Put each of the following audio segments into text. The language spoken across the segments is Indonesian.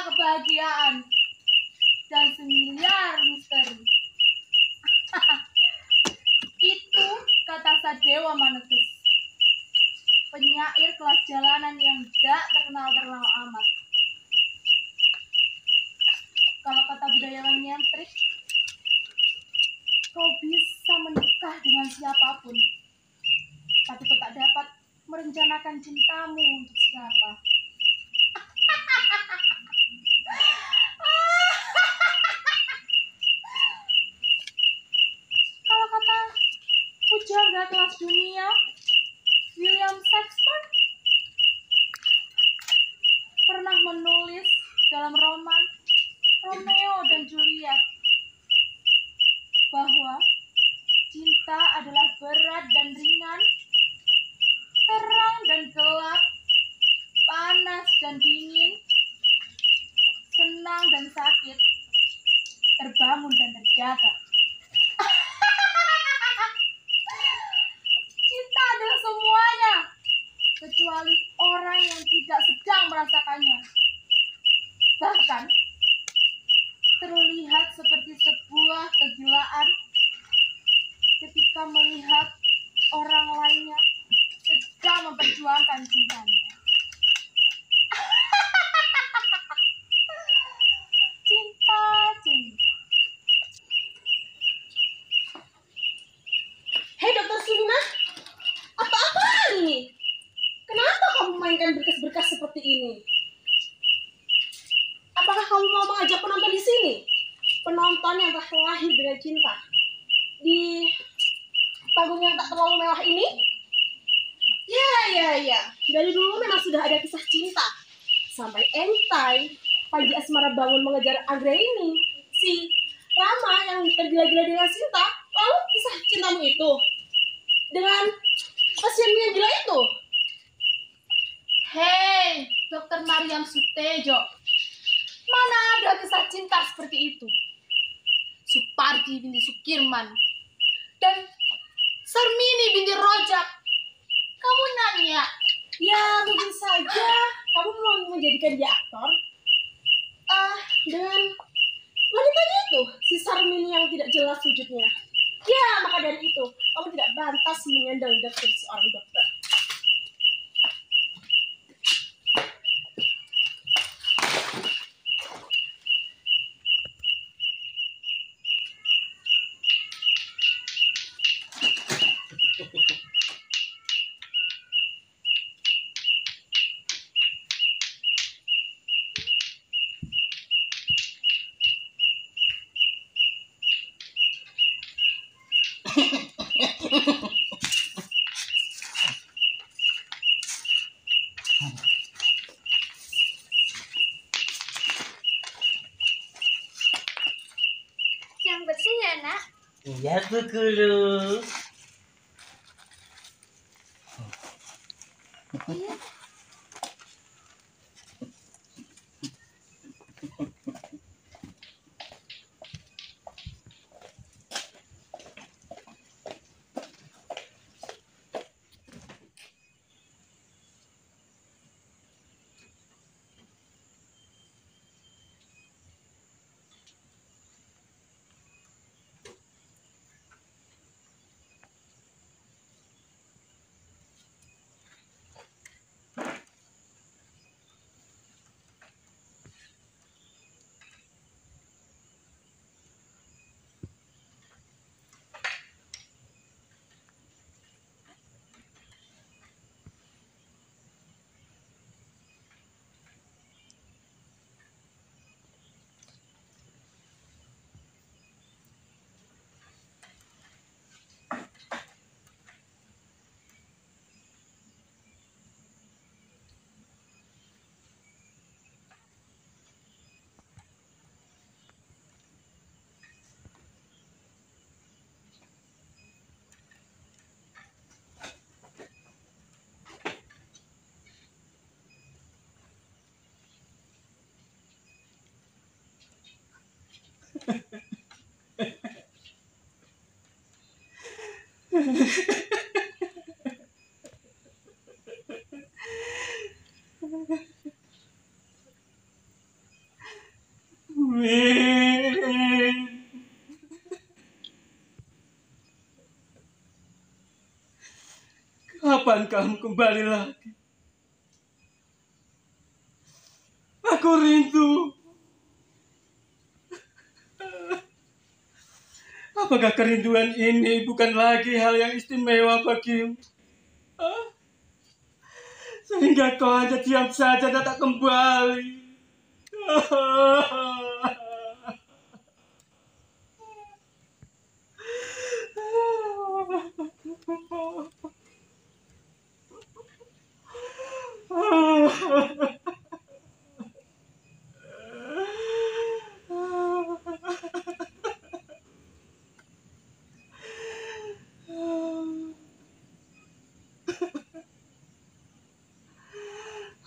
kebahagiaan dan semiliar misteri. Itu kata Sadewa Maneges, penyair kelas jalanan yang gak terkenal amat. Kalau kata budayawan nyentrik, kau bisa menikah dengan siapapun, tapi kau tak dapat merencanakan cintamu untuk siapa. Kalau kata pujangga kelas dunia, William Shakespeare, pernah menulis dalam roman Romeo dan Juliet bahwa cinta adalah berat dan ringan, terang dan gelap, panas dan dingin, senang dan sakit, terbangun dan terjaga. Cinta adalah semuanya, kecuali orang yang tidak sedang merasakannya. Bahkan, terlihat seperti sebuah kegilaan ketika melihat orang lainnya sedang memperjuangkan cintanya. Cinta. Hei Dokter Sulina, apa-apaan ini? Kenapa kamu mainkan berkas-berkas seperti ini? Apakah kamu mau mengajak penonton di sini? Penonton yang telah lahir dengan cinta di panggung yang tak terlalu mewah ini? Ya. Dari dulu memang sudah ada kisah cinta. Sampai entai Panji Asmara Bangun mengejar Anggraini, si Rama yang tergila-gila dengan cinta. Lalu kisah cintamu itu dengan pasienmu yang gila itu? Hei, Dr. Mariam Sutejo, mana ada kisah cinta seperti itu? Supardi binti Sukirman dan Sarmini binti Rojak. Kamu nanya? Ya mungkin saja kamu mau menjadikan dia aktor. Dengan wanitanya itu, si Sarmini yang tidak jelas wujudnya. Ya, maka dari itu kamu tidak pantas menyandang dokter seorang dokter. Yang bersih ya, Nak? Iya, Bu Guru. Iya. kapan kamu kembali lagi? Aku rindu. Apakah kerinduan ini bukan lagi hal yang istimewa bagimu? Hah? Sehingga kau hanya diam saja dan tak kembali.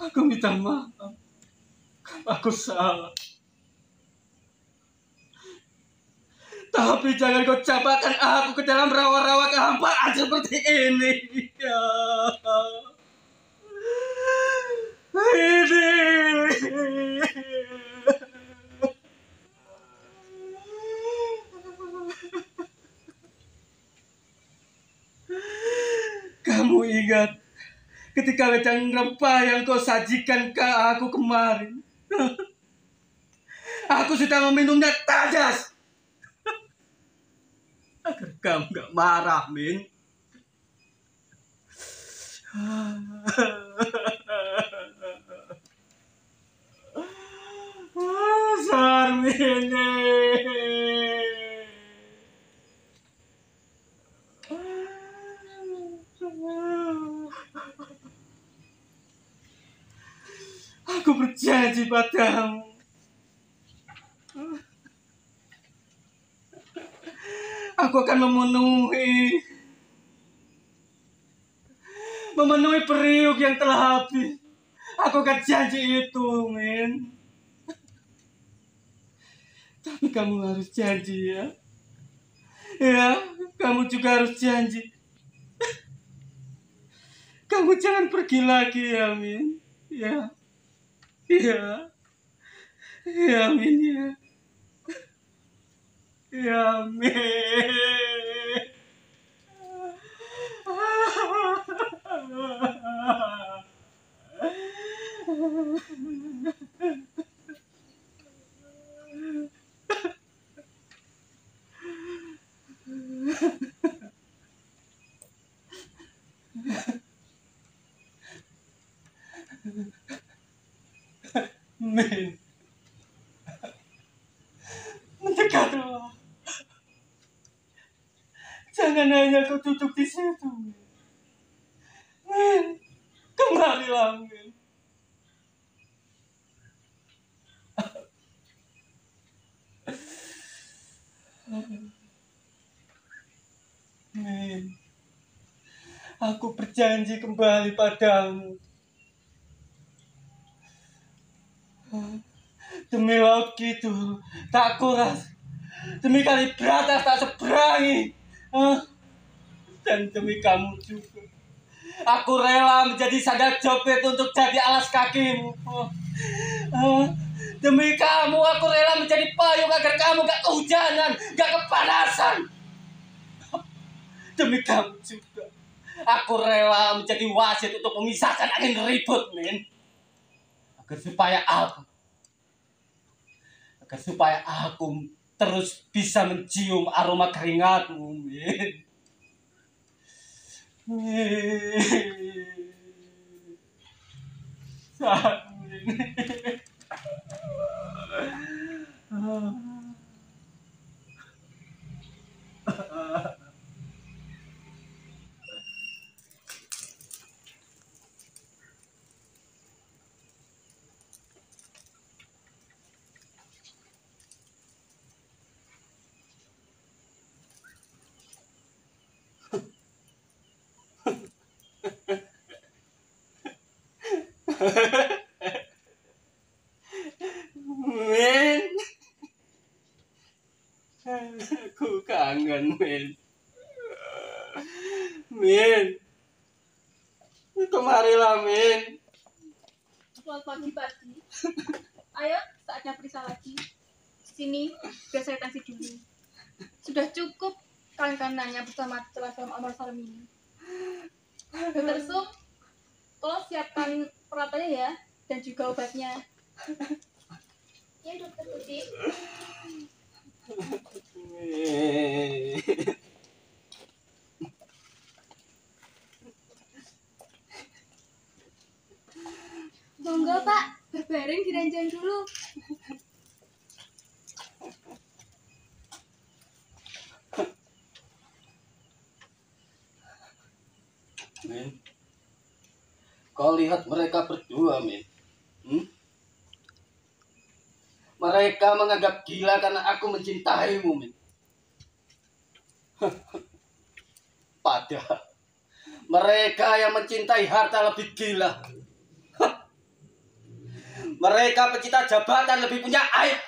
Aku minta maaf. Aku salah. Tapi jangan kau campakkan aku ke dalam rawa-rawa kehampaan seperti ini. Ini. Kamu ingat ketika wedang rempah yang kau sajikan ke aku kemarin? Aku sudah meminumnya tadas. Agar kamu gak marah, Min. Sarmini. Aku berjanji padamu. Aku akan memenuhi periuk yang telah habis. Aku akan janji itu, Min. Tapi kamu harus janji ya. Ya, kamu juga harus janji. Kamu jangan pergi lagi ya, Min. Ya. Ya. Ya, Min ya. Ya, Min. Min, mendekatlah. Jangan hanya kau duduk di situ. Min, kembalilah, Min. Min, aku berjanji kembali padamu. Demi laut gitu, tak kuras. Demi kali beratas tak seberangi. Dan demi kamu juga. Aku rela menjadi sandal jepit untuk jadi alas kakimu. Demi kamu aku rela menjadi payung agar kamu gak kehujanan, gak kepanasan. Demi kamu juga. Aku rela menjadi wasit untuk memisahkan angin ribut, Min. Agar supaya aku terus bisa mencium aroma keringatmu, Min. Min, aku kangen, Min. Min, kemarilah, Min. Selamat pagi, Pati. Ayo, saatnya periksa lagi. Sini, biar saya kasih dulu. Sudah cukup kalian nanya bersama celah dalam Amar Salam ini. Dokter Sum, tolong siapkan peralatannya ya, dan juga obatnya. Ya, Dokter Tuti. Monggo Pak, berbaring di ranjang dulu. Min, kau lihat mereka berdua, Min. Mereka menganggap gila karena aku mencintaimu, Min. Padahal mereka yang mencintai harta lebih gila. Mereka pecinta jabatan lebih punya aib.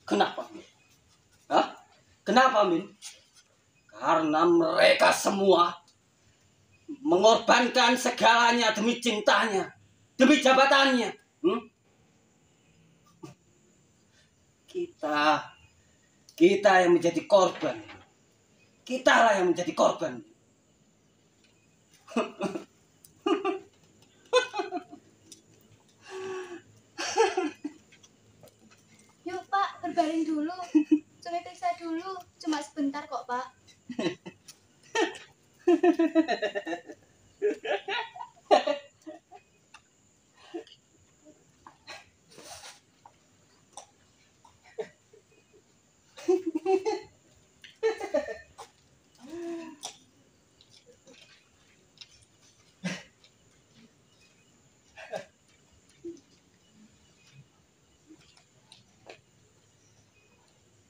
Kenapa, Min? Hah? Kenapa, Min? Karena mereka semua mengorbankan segalanya demi cintanya, demi jabatannya. Kita yang menjadi korban. Kitalah yang menjadi korban. Yuk Pak, berbaring dulu. Cuma periksa dulu, cuma sebentar kok Pak.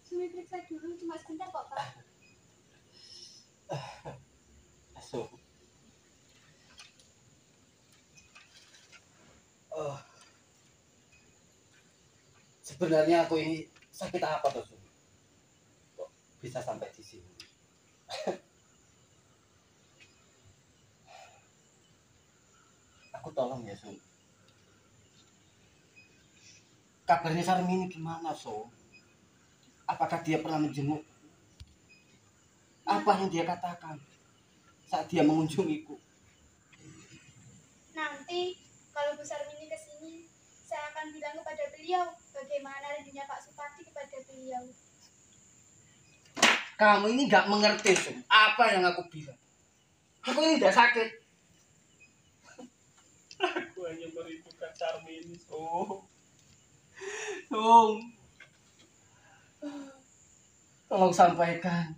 Cuma periksa dulu, cuma sebentar kok Pak. So. Sebenarnya aku ini sakit apa tuh, Sum? Kok bisa sampai di sini? Aku tolong ya, Sum. Kabarnya Sarmini gimana, Sum? Apakah dia pernah menjenguk? Apa yang dia katakan saat dia mengunjungiku? Nanti kalau Bu Sarmini kesini, saya akan bilang kepada beliau bagaimana rindunya Pak Supati kepada beliau. Kamu ini gak mengerti, Sum. Apa yang aku bilang? Aku ini udah sakit. Aku hanya merindukan Sarmini, Sum. Sum, tolong sampaikan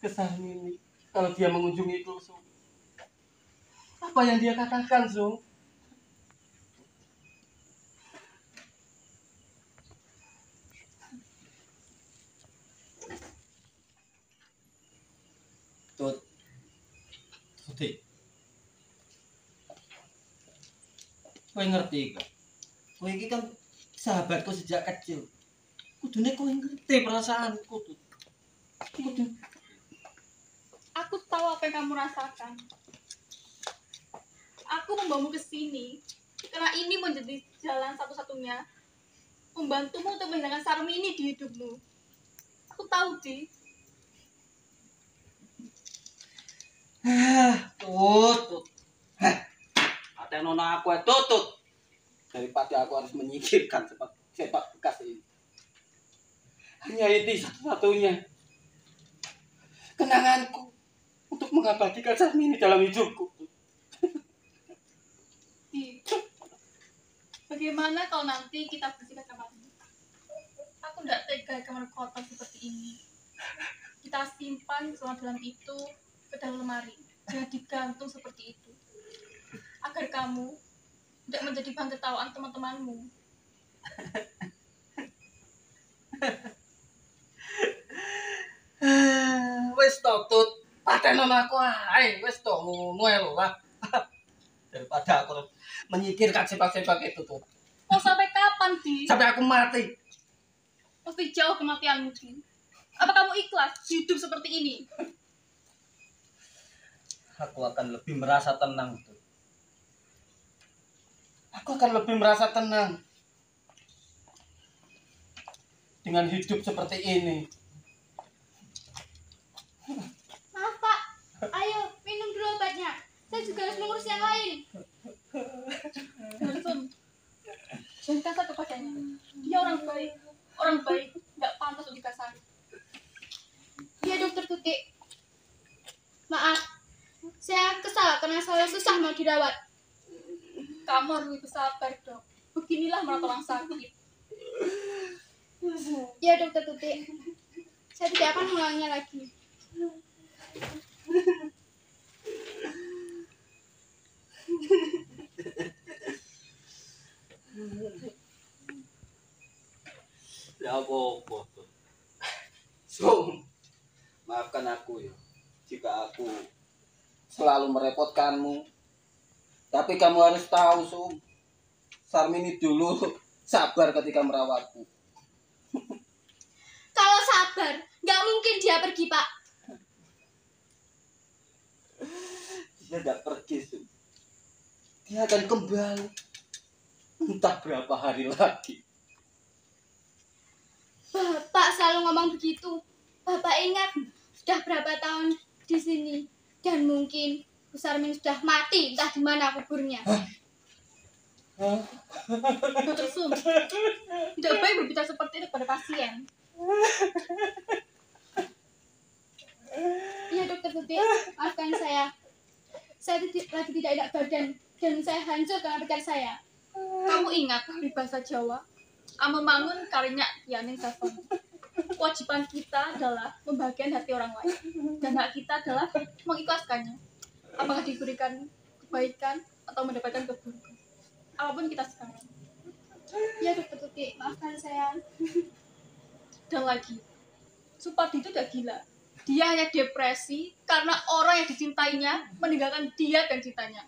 ke Sarmini kalau dia mengunjungiku, Sum. Apa yang dia katakan, Sum? Tuti. Kowe ngerti gak? Kowe iki kan sahabatku sejak kecil. Kudune kowe ngerti perasaanku tuh. Kudu. Aku tahu apa yang kamu rasakan. Aku membawamu ke sini karena ini menjadi jalan satu-satunya membantumu untuk menghilangkan Sarmini di hidupmu. Aku tahu, Di. Tutut. Ada nona aku tutut. Daripada aku harus menyingkirkan sepak bekas ini. Hanya ini satu-satunya kenanganku untuk mengabadikan Sarmini dalam hidupku. Di. Bagaimana kalau nanti kita bersihkan kamarnya? Aku tidak tega kamar kotor seperti ini. Kita simpan semua dalam itu ke dalam lemari. Jangan digantung seperti itu. Agar kamu tidak menjadi bahan tertawaan teman-temanmu. Wes tutut, patenon aku ae, wes to ngono ae lho lah. Daripada aku menyingkirkan sepak-sepak itu tuh. Mau sampai kapan, Di? Sampai aku mati. Pasti jauh kematianmu, Di. Apa kamu ikhlas hidup seperti ini? Aku akan lebih merasa tenang tuh. Aku akan lebih merasa tenang dengan hidup seperti ini. Ayo, minum dulu obatnya. Saya juga harus mengurus yang lain. Langsung. Jangan kasar kepadanya. Dia orang baik. Orang baik nggak pantas untuk dikasari. Iya, Dokter Tuti. Maaf, saya kesal karena saya susah mau dirawat. Kamu harus lebih bersabar, Dok. Beginilah merawat orang sakit. Iya, Dokter Tuti. Saya tidak akan mengulanginya lagi. Ya apa-apa. Sum, maafkan aku ya jika aku selalu merepotkanmu. Tapi kamu harus tahu, Sum, Sarmini dulu sabar ketika merawatku. Kalau sabar, nggak mungkin dia pergi, Pak. Dia tidak pergi, Sum. Dia akan kembali. Entah berapa hari lagi. Bapak selalu ngomong begitu. Bapak ingat sudah berapa tahun di sini dan mungkin Bu Sarmin sudah mati entah di mana kuburnya. Dokter Sum, tidak baik berbicara seperti itu pada pasien. Iya, Dokter Tuti, maafkan saya. Saya lagi tidak enak badan dan saya hancur karena pikiran saya. Kamu ingat di bahasa Jawa, membangun karenyak yaning sasong. Kewajiban kita adalah membahagiakan hati orang lain, dan hak kita adalah mengikhlaskannya. Apakah diberikan kebaikan atau mendapatkan keburukan, apapun kita sekarang. Iya, Dokter Tuti, maafkan saya. Dan lagi, Supardi itu tidak gila. Dia hanya depresi karena orang yang dicintainya meninggalkan dia dan cintanya.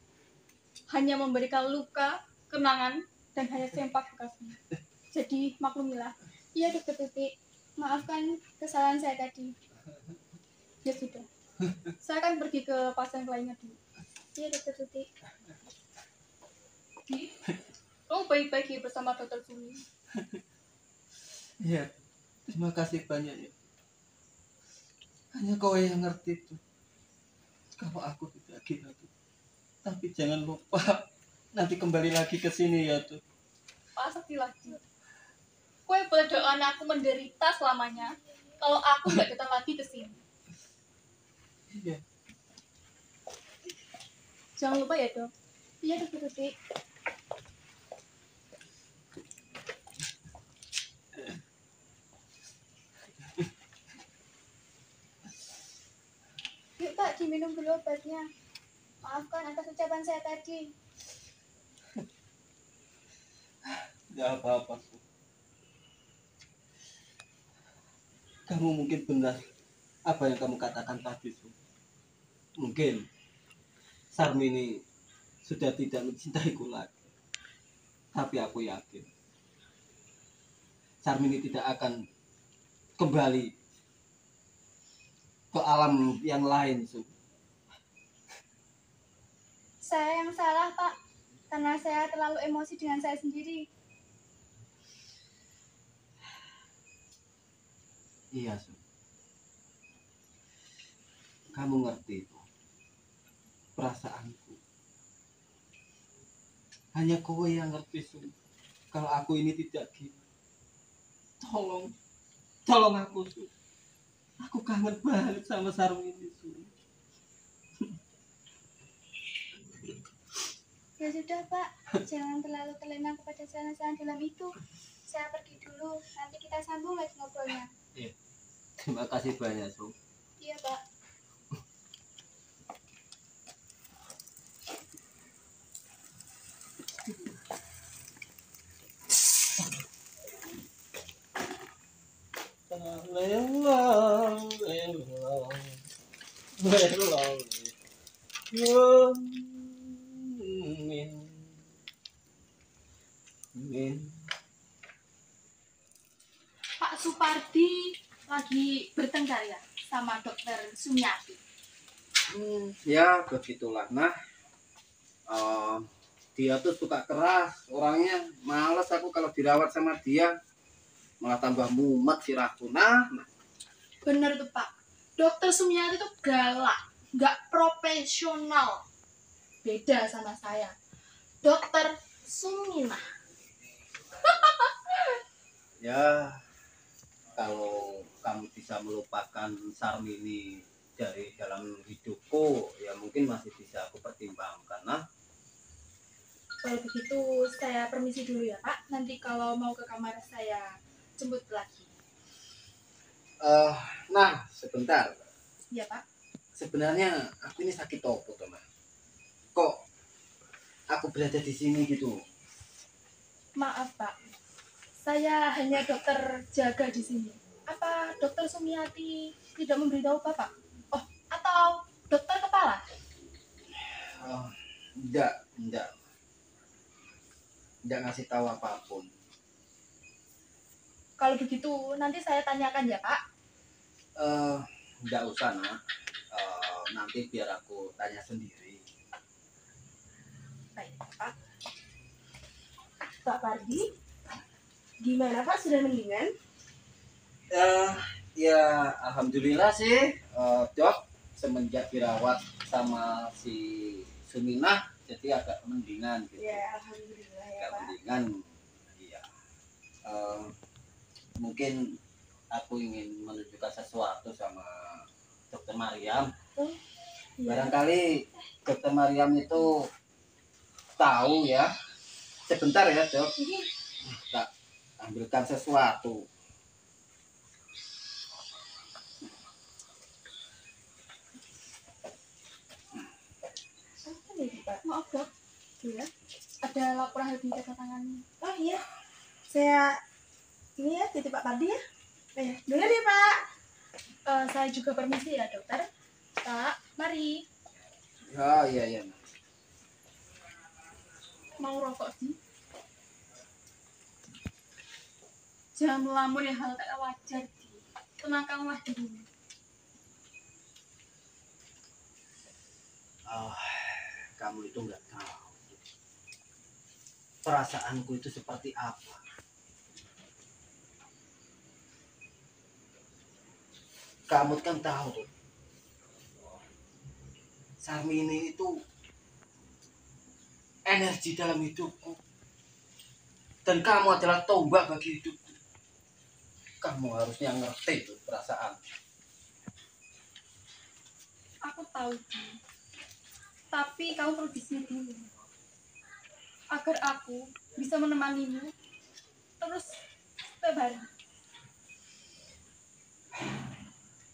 Hanya memberikan luka, kenangan, dan hanya sempak bekasnya. Jadi maklumilah. Iya, Dokter Tuti, maafkan kesalahan saya tadi. Ya sudah. Saya akan pergi ke pasien lainnya dulu. Iya, Dokter Tuti. Di, kamu baik-baik ya bersama Dokter Sumi. Iya, terima kasih banyak ya. Hanya kau yang ngerti tuh. Kalau aku tidak gila tuh. Tapi jangan lupa nanti kembali lagi ke sini ya tuh. Pastilah dia. Kue boleh doakan aku menderita selamanya kalau aku nggak datang lagi ke sini. Iya. Jangan lupa ya, Dok. Iya, Dokter Tuti. Yuk, Pak, diminum dulu obatnya. Maafkan atas ucapan saya tadi. Tidak apa-apa. Kamu mungkin benar apa yang kamu katakan tadi, Su. Mungkin Sarmini sudah tidak mencintaiku lagi. Tapi aku yakin Sarmini tidak akan kembali ke alam yang lain, Su. Saya yang salah, Pak. Karena saya terlalu emosi dengan saya sendiri. Iya, Su. Kamu ngerti itu perasaanku. Hanya kowe yang ngerti, Su. Kalau aku ini tidak gila. Tolong aku, Su. Aku kangen banget sama Sarmini, Su. Ya sudah, Pak. Jangan terlalu terlena kepada saran-saran dalam itu. Saya pergi dulu. Nanti kita sambung lagi ngobrolnya. Terima kasih banyak, Su. Iya, Pak. Pak Supardi lagi bertengkar ya sama Dokter Sumiati. Ya begitulah. Nah, dia tuh suka keras orangnya. Males aku kalau dirawat sama dia, malah tambah mumet sirahku. Nah. Bener tuh, Pak. Dokter Sumiati tuh galak. nggak profesional. Beda sama saya, Dokter Suminah. Ya, kalau kamu bisa melupakan Sarmini dari dalam hidupku, ya mungkin masih bisa aku pertimbangkan. Nah, Kalau begitu saya permisi dulu ya Pak. Nanti kalau mau ke kamar saya jemput lagi. nah sebentar. Ya Pak. Sebenarnya aku ini sakit apa, teman? Kok aku berada di sini gitu? Maaf Pak, saya hanya dokter jaga di sini. Apa Dokter Sumiati tidak memberitahu Bapak? Oh, atau dokter kepala? Enggak ngasih tahu apapun. Kalau begitu nanti saya tanyakan ya Pak. Enggak usah, Nak. Nanti biar aku tanya sendiri. Baik Pak. Pak Pardi, gimana Pak, sudah mendingan? Ya alhamdulillah sih, Dok, semenjak dirawat sama si Suminah jadi agak mendingan gitu. Ya, alhamdulillah ya Agak Pak. mendingan. Iya. Mungkin aku ingin menunjukkan sesuatu sama Dokter Mariam. Oh, iya. Barangkali Dokter Mariam itu tahu ya. Sebentar ya, Dok. Tak ambilkan sesuatu. Apa nih Pak? Maaf Dok, Iya. ada laporan hal kedatangan. Oh iya, saya ini ya titip Pak Pardi ya. Ya, dulu deh Pak. Saya juga permisi ya dokter. Pak, mari. Oh iya. Mau rokok sih? Jangan melamun ya, hal tak wajar. Tenangkanlah diri. Kamu itu nggak tahu perasaanku itu seperti apa. Kamu kan tahu tuh, Sarmini itu energi dalam hidupku, dan kamu adalah tombak bagi hidupku. Kamu harusnya ngerti tuh perasaan. Aku tahu, Di. Tapi kamu perlu di sini dulu. Agar aku bisa menemanimu terus setiap hari.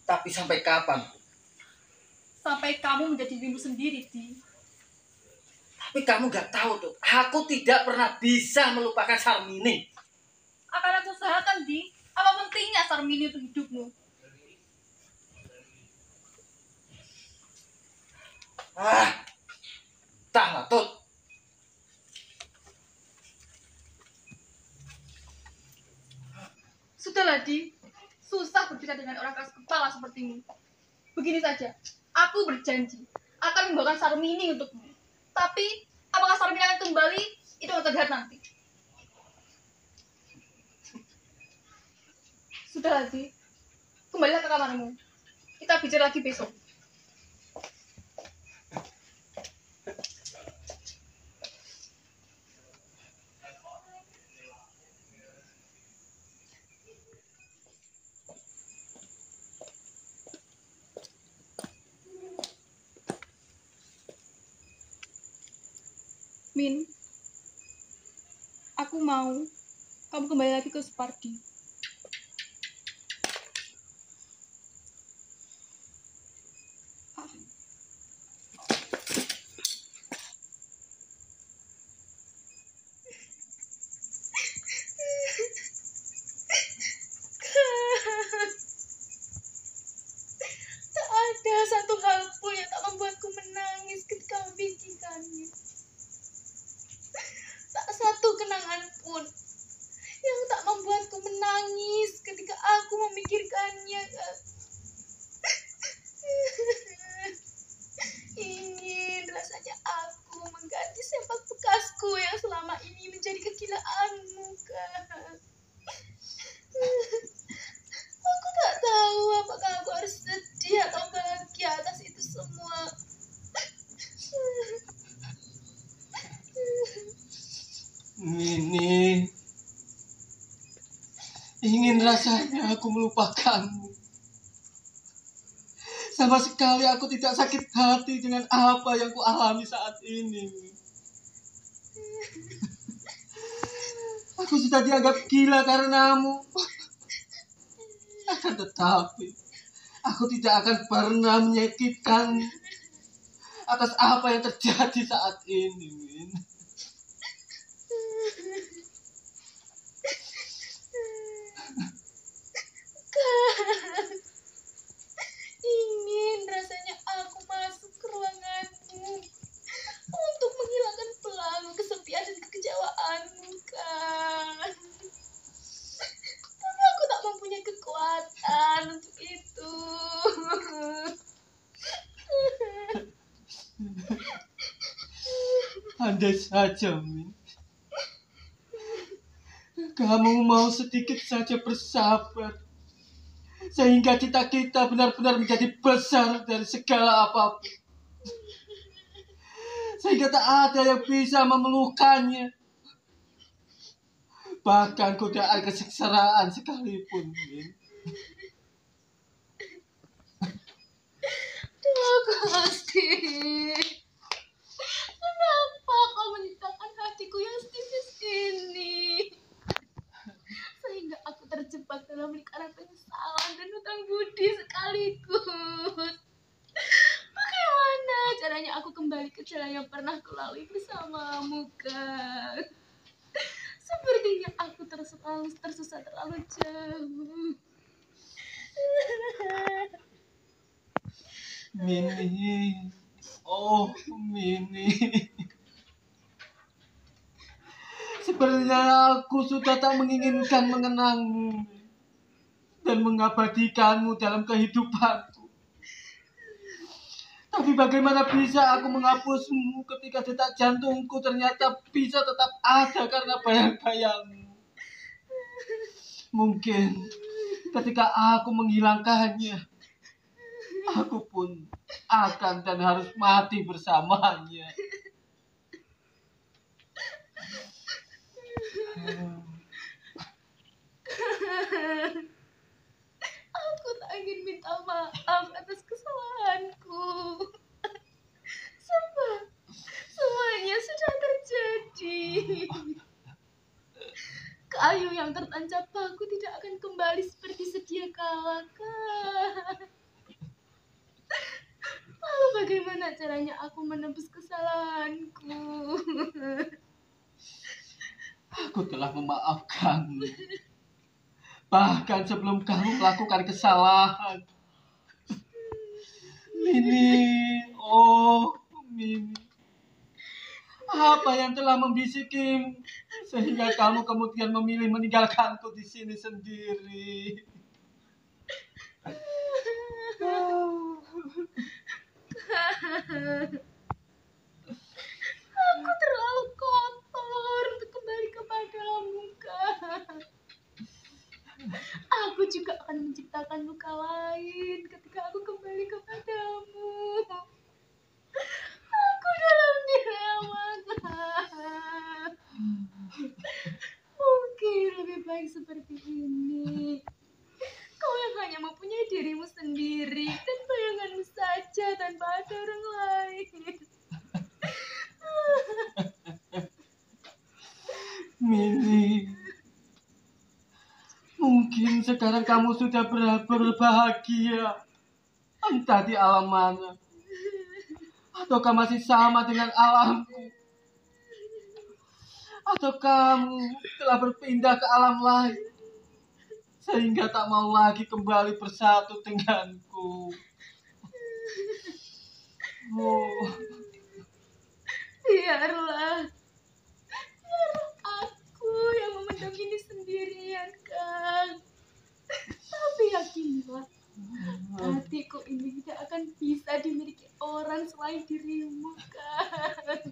Tapi sampai kapan? Sampai kamu menjadi dirimu sendiri, Di. Tapi kamu gak tahu tuh, aku tidak pernah bisa melupakan Sarmini. Akan aku usahakan, Di. Apa pentingnya Sarmini untuk hidupmu? Entahlah, Tut. Sudahlah, Di. Susah berbicara dengan orang keras kepala sepertimu. Begini saja, aku berjanji akan membawakan Sarmini untukmu. Tapi, apakah Sarmini akan kembali? Itu akan terlihat nanti. Sudahlah, Di. Kembalilah ke kamarmu. Kita bicara lagi besok. Min, aku mau kamu kembali lagi ke Supardi. Tak ada satu hal pun yang tak membuatku menangis ketika memikirkannya. Tak satu kenangan pun yang tak membuatku menangis ingin rasanya aku melupakanmu. Sama sekali aku tidak sakit hati dengan apa yang kualami saat ini. Aku sudah dianggap gila karenamu. Akan tetapi, aku tidak akan pernah menyakitkan atas apa yang terjadi saat ini, Min. Ingin rasanya aku masuk ke ruanganmu untuk menghilangkan belenggu kesepian dan kekecewaanmu, kan. Tapi aku tak mempunyai kekuatan untuk itu. Andai saja, Min. Kamu mau sedikit saja bersabar. Sehingga cita kita benar-benar menjadi besar dari segala apapun. Sehingga tak ada yang bisa memelukkannya. Bahkan godaan kesengsaraan sekalipun, Min. Gusti, kenapa kau menyitakan hatiku yang setipis ini? Sehingga aku terjebak dalam lingkaran penyesalan dan hutang budi sekaligus. Bagaimana caranya aku kembali ke jalan yang pernah kulalui bersamamu, kan? Sepertinya aku tersesat terlalu jauh. Mini, oh Mini, sebenarnya aku sudah tak menginginkan mengenangmu dan mengabadikanmu dalam kehidupanku. Tapi bagaimana bisa aku menghapusmu ketika detak jantungku ternyata bisa tetap ada karena bayang-bayangmu. Mungkin ketika aku menghilangkannya, aku pun akan dan harus mati bersamanya. Aku tak ingin minta maaf atas kesalahanku. Semuanya sudah terjadi. Kayu yang tertancap paku tidak akan kembali seperti sedia kala, kan? Lalu bagaimana caranya aku menebus kesalahanku? Aku telah memaafkanmu. Bahkan sebelum kamu melakukan kesalahan. Mini, oh Mini. Apa yang telah membisikimu sehingga kamu kemudian memilih meninggalkanku di sini sendiri? Aku terlalu kotor untuk kembali kepadamu, kan? Aku juga akan menciptakan luka lain ketika aku kembali kepadamu. Aku dalam dilema, kan? Mungkin lebih baik seperti ini. Kau yang hanya mempunyai dirimu sendiri dan bayanganmu saja tanpa ada orang lain. Mini, mungkin sekarang kamu sudah berbahagia, entah di alam mana, ataukah masih sama dengan alamku, atau kamu telah berpindah ke alam lain, sehingga tak mau lagi kembali bersatu denganku. Oh. Biarlah aku yang memendam ini sendirian, Kang. Tapi yakinlah, hatiku ini tidak akan bisa dimiliki orang selain dirimu, Kang.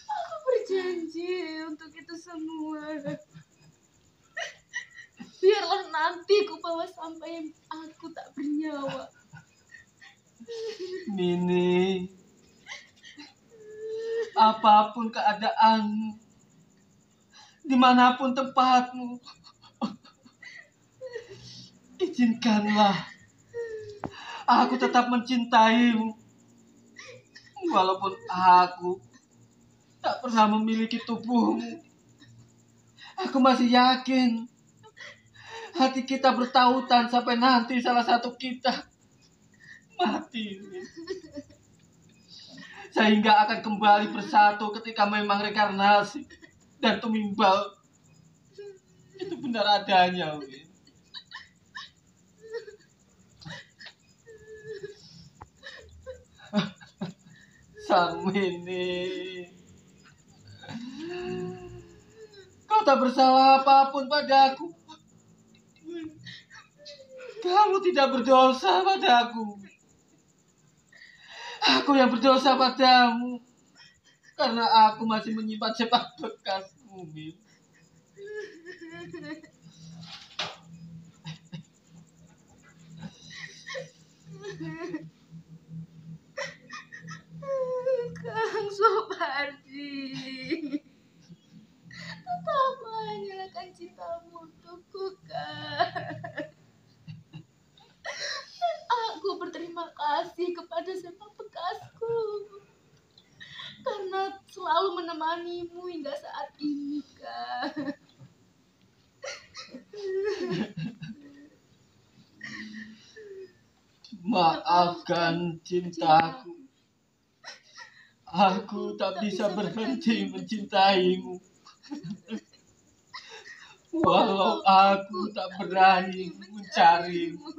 Aku berjanji untuk itu semua. Biarlah nanti ku bawa sampai aku tak bernyawa. Mini, apapun keadaanmu, dimanapun tempatmu, izinkanlah aku tetap mencintaimu. Walaupun aku tak pernah memiliki tubuhmu, aku masih yakin hati kita bertautan sampai nanti salah satu kita mati. Sehingga akan kembali bersatu ketika memang reinkarnasi dan tumimbal itu benar adanya, Win. Sarmini, kau tak bersalah apapun padaku. Kamu tidak berdosa padaku. Aku yang berdosa padamu karena aku masih menyimpan sepak bekasmu, Min. Kang Sopardi, tetap menyalakan cintamu untukku, Kang. Dan aku berterima kasih kepada sepak bekasku karena selalu menemanimu hingga saat ini, Kang. Maafkan cintaku. Aku tak bisa berhenti mencintaimu. Walau aku tak berani mencarimu.